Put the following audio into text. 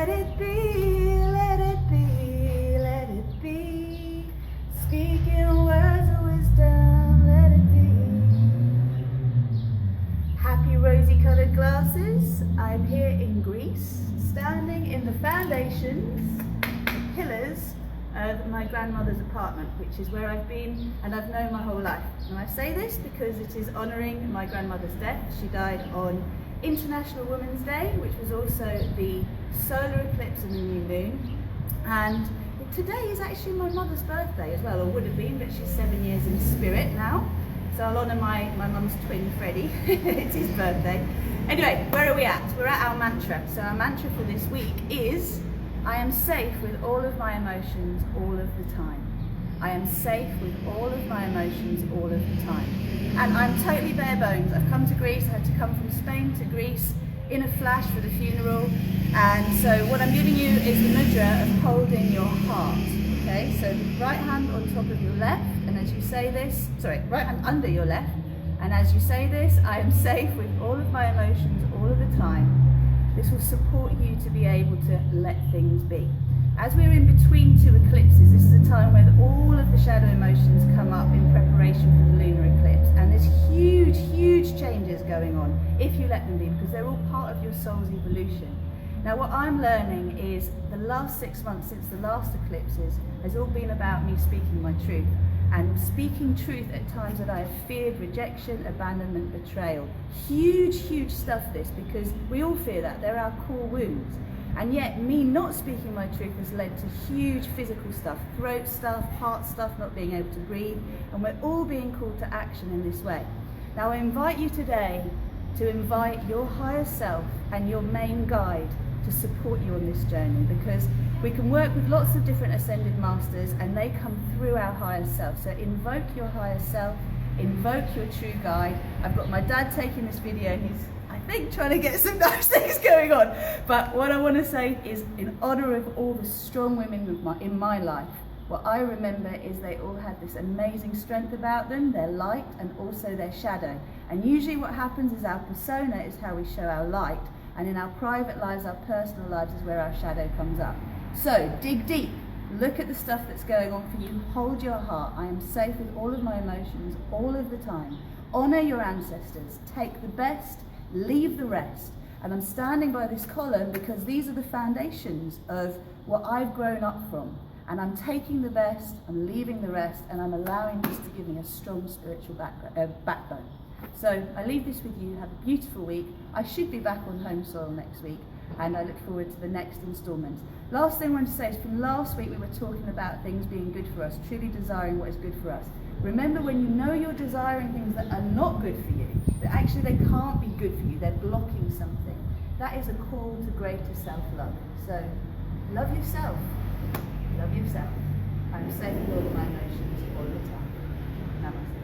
Let it be, let it be, let it be. Speaking words of wisdom, let it be. Happy Rozy Coloured Glasses. I'm here in Greece, standing in the foundations, the pillars of my grandmother's apartment, which is where I've been and I've known my whole life. And I say this because it is honouring my grandmother's death. She died on International Women's Day, which was also the solar eclipse and the new moon. And today is actually my mother's birthday as well, or would have been, but she's 7 years in spirit now. So I'll honour my mum's twin, Freddie. It's his birthday. Anyway, where are we at? We're at our mantra. So our mantra for this week is, I am safe with all of my emotions all of the time. I am safe with all of my emotions all of the time. And I'm totally bare bones. I've come to Greece, I had to come from Spain to Greece in a flash for the funeral. And so what I'm giving you is the mudra of holding your heart. Okay, so right hand on top of your left, and as you say this, right hand under your left, and as you say this, I am safe with all of my emotions all of the time. This will support you to be able to let things be. As we're in between two eclipses, this is a time where all of the shadow emotions come up in preparation for the lunar eclipse, and there's huge changes going on if you let them be, because they're all part of your soul's evolution. Now what I'm learning is the last 6 months since the last eclipses has all been about me speaking my truth, and speaking truth at times that I have feared rejection, abandonment, betrayal. Huge stuff this, because we all fear that. They're our core wounds. And yet me not speaking my truth has led to huge physical stuff, throat stuff, heart stuff, not being able to breathe, and we're all being called to action in this way. Now I invite you today to invite your higher self and your main guide to support you on this journey, because we can work with lots of different ascended masters and they come through our higher self. So invoke your higher self, invoke your true guide. I've got my dad taking this video, he's, I think, trying to get some nice things going on. But what I want to say is, in honour of all the strong women in my life, what I remember is they all had this amazing strength about them, their light and also their shadow. And usually what happens is our persona is how we show our light, and in our private lives, our personal lives is where our shadow comes up. So dig deep, look at the stuff that's going on for you, hold your heart. I am safe with all of my emotions all of the time. Honour your ancestors, take the best, leave the rest. And I'm standing by this column because these are the foundations of what I've grown up from. And I'm taking the best, I'm leaving the rest, and I'm allowing this to give me a strong spiritual backbone. So I leave this with you. Have a beautiful week. I should be back on home soil next week, and I look forward to the next instalment. Last thing I want to say is, from last week we were talking about things being good for us, truly desiring what is good for us. Remember, when you know you're desiring things that are not good for you, that actually they can't be good for you, they're blocking something, that is a call to greater self-love. So love yourself. Love yourself. I'm safe with all of my emotions all the time. Namaste.